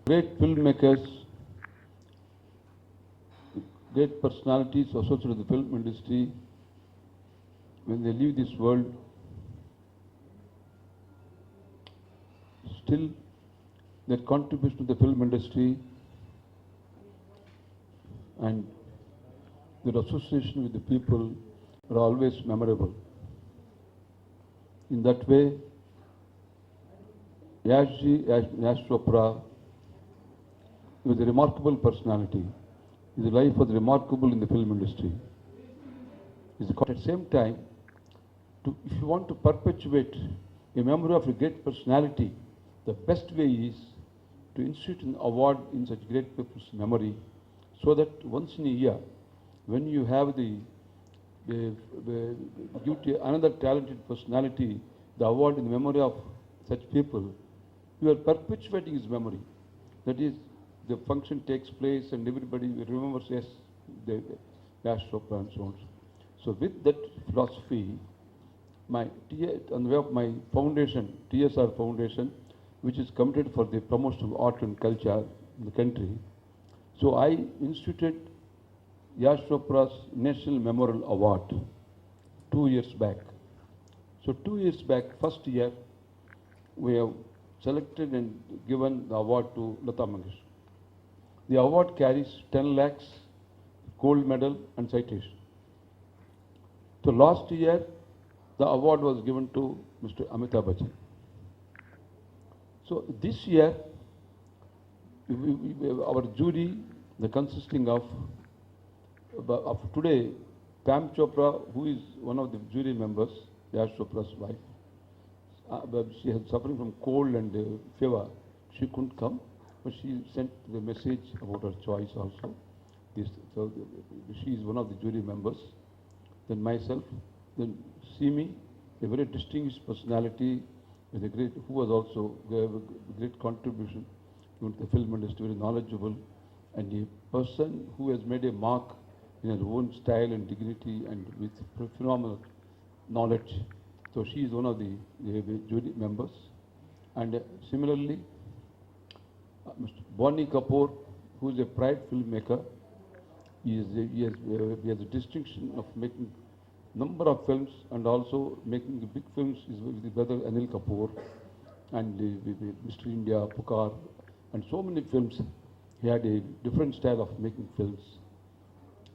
great filmmakers, great personalities associated with the film industry, when they leave this world, still their contribution to the film industry and their association with the people are always memorable. In that way, Yash Chopra was a remarkable personality. His life was remarkable in the film industry. At the same time, if you want to perpetuate a memory of a great personality, the best way is to institute an award in such great people's memory, so that once in a year, when you have give to another talented personality the award in the memory of such people, you are perpetuating his memory. That is, the function takes place and everybody remembers, yes, Yash Chopra and so on. So with that philosophy, on the way of my foundation, TSR Foundation, which is committed for the promotion of art and culture in the country, so I instituted Yash Chopra's National Memorial Award 2 years back. So 2 years back, first year, we have selected and given the award to Lata Mangeshkar. The award carries 10 lakhs, gold medal and citation. So last year, the award was given to Mr. Amitabh Bachchan. So this year, our jury, consisting of today, Pam Chopra, who is one of the jury members, Yash Chopra's wife, she is suffering from cold and fever. She couldn't come, but she sent the message about her choice also. So she is one of the jury members. Then myself, then Simi, a very distinguished personality, with who was also gave a great contribution to the film industry, very knowledgeable, and a person who has made a mark in her own style and dignity and with phenomenal knowledge. So she is one of the jury members. And similarly, Mr. Bonnie Kapoor, who is a pride filmmaker, he has a distinction of making number of films and also making the big films is with his brother Anil Kapoor and Mr. India, Pukar, and so many films. He had a different style of making films.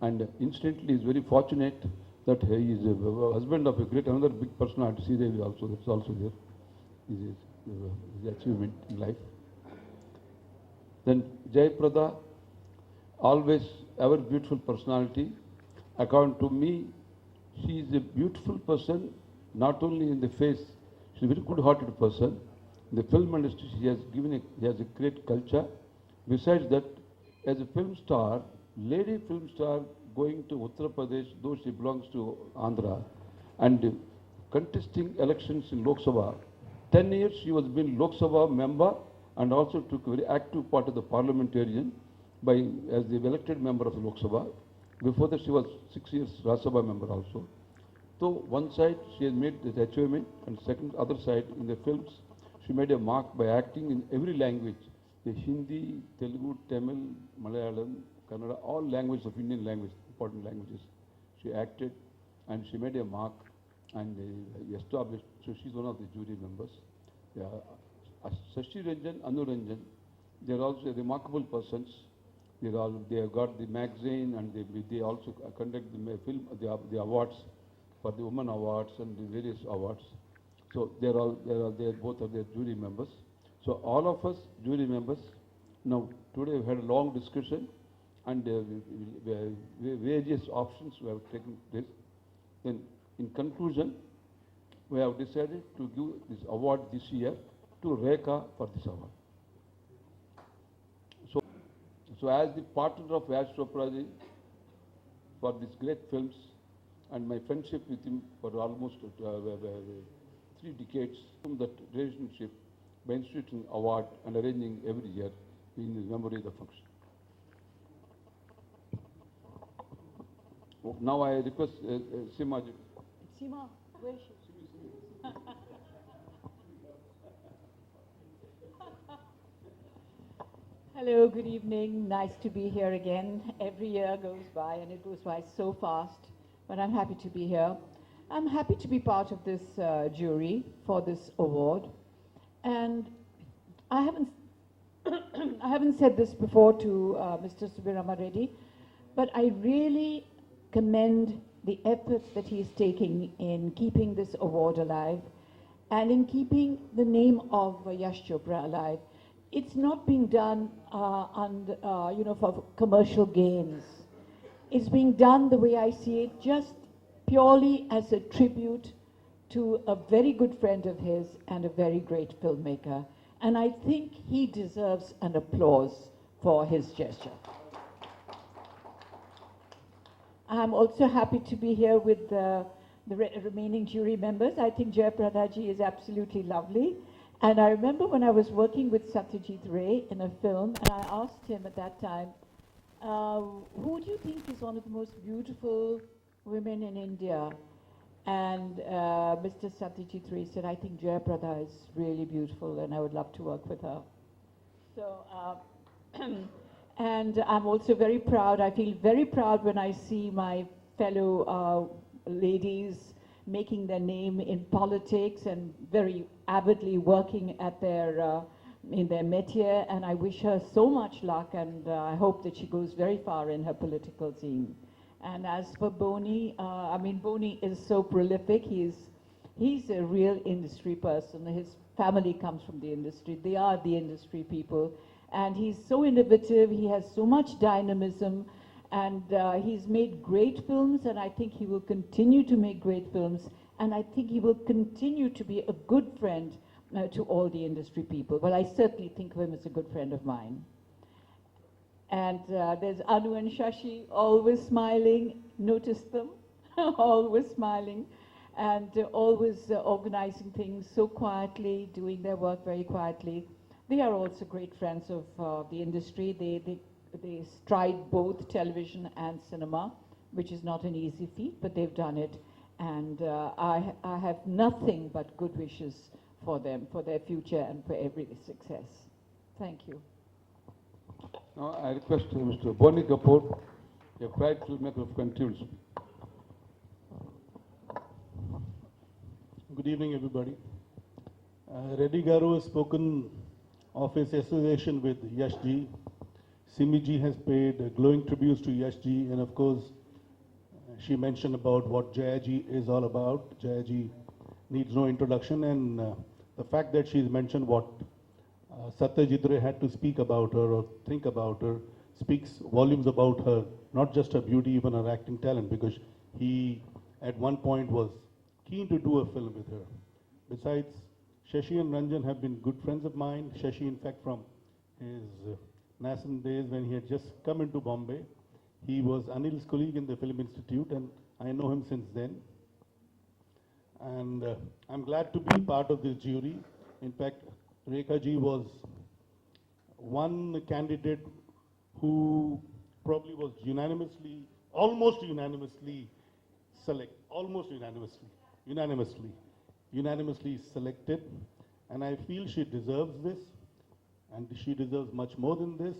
And incidentally, he is very fortunate that he is a husband of another big personality, Sridevi also, that's also there. His achievement in life. Then Jayaprada, always ever beautiful personality. According to me, she is a beautiful person, not only in the face, she's a very good-hearted person. In the film industry, she has a great culture. Besides that, as a film star, lady film star going to Uttar Pradesh, though she belongs to Andhra, and contesting elections in Lok Sabha. 10 years she was been Lok Sabha member and also took a very active part of the parliamentarian as the elected member of the Lok Sabha. Before that, she was 6 years Rajya Sabha member also. So one side she has made this achievement, and other side in the films, she made a mark by acting in every language: the Hindi, Telugu, Tamil, Malayalam, Kannada, all languages of Indian language, important languages. She acted, and she made a mark, and established. So she's one of the jury members. Sashi Ranjan, Anu Ranjan, they are also remarkable persons. They have got the magazine, and they also conduct the awards for the Women Awards and the various awards. So they both are their jury members. So all of us jury members. Now today we had a long discussion, and various options we have taken this. Then in conclusion, we have decided to give this award this year to Rekha for this award. So as the partner of Yash Chopra ji for these great films, and my friendship with him for almost 3 decades, from that relationship by instituting award and arranging every year in his memory of the function. Now I request Sima ji. Sima, where is she? Hello, good evening. Nice to be here again. Every year goes by and it goes by so fast, but I'm happy to be here. I'm happy to be part of this jury for this award. And I haven't, I haven't said this before to Mr. Subirama Reddy, but I really commend the efforts that he is taking in keeping this award alive and in keeping the name of Yash Chopra alive. It's not being done for commercial gains. It's being done the way I see it, just purely as a tribute to a very good friend of his and a very great filmmaker. And I think he deserves an applause for his gesture. I'm also happy to be here with the remaining jury members. I think Jayapradaji is absolutely lovely. And I remember when I was working with Satyajit Ray in a film, and I asked him at that time, who do you think is one of the most beautiful women in India? And Mr. Satyajit Ray said, I think Jayaprada is really beautiful and I would love to work with her. So, and I'm also very proud. I feel very proud when I see my fellow ladies making their name in politics and very avidly working at their in their métier. And I wish her so much luck, and I hope that she goes very far in her political scene. And as for Boni, I mean, Boni is so prolific. He's a real industry person. His family comes from the industry. They are the industry people. And he's so innovative. He has so much dynamism. And he's made great films, and I think he will continue to make great films. And I think he will continue to be a good friend to all the industry people. Well, I certainly think of him as a good friend of mine. And there's Anu and Shashi, always smiling. Notice them, always smiling, and always organizing things so quietly, doing their work very quietly. They are also great friends of the industry. They stride both television and cinema, which is not an easy feat, but they've done it. And I have nothing but good wishes for them, for their future and for every success. Thank you. Now I request Mr. Boni Kapoor, a pride filmmaker of country, will speak. Good evening, everybody. Reddy Garu has spoken of his association with Yash ji. Simi ji has paid glowing tributes to Yash ji, and of course, she mentioned about what Jaya ji is all about. Jaya ji needs no introduction, and the fact that she's mentioned what Satyajit Ray had to speak about her or think about her speaks volumes about her, not just her beauty, even her acting talent, because he at one point was keen to do a film with her. Besides, Shashi and Ranjan have been good friends of mine. Shashi, in fact, from his nascent days when he had just come into Bombay. He was Anil's colleague in the Film Institute, and I know him since then. And I'm glad to be part of this jury. In fact, Rekha ji was one candidate who probably was almost unanimously selected. And I feel she deserves this, and she deserves much more than this.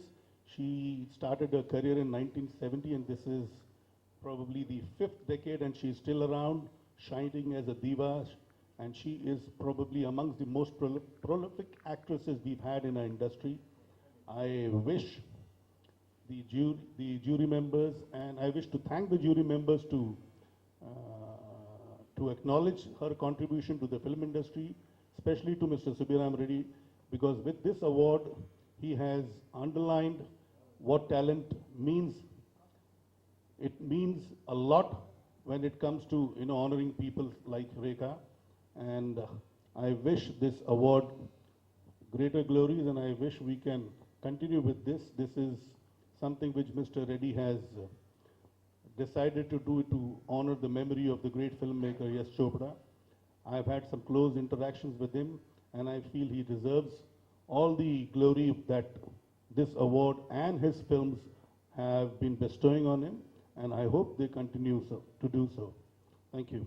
She started her career in 1970, and this is probably the 5th decade, and she's still around, shining as a diva, and she is probably amongst the most prolific actresses we've had in our industry. I wish the jury members, and I wish to thank the jury members to acknowledge her contribution to the film industry, especially to Mr. Subiram Reddy, because with this award, he has underlined what talent means. It means a lot when it comes to honoring people like Rekha, and I wish this award greater glories, and I wish we can continue with this. This is something which Mr. Reddy has decided to do to honor the memory of the great filmmaker Yash Chopra. I've had some close interactions with him, and I feel he deserves all the glory that this award and his films have been bestowing on him, and I hope they continue to do so. Thank you.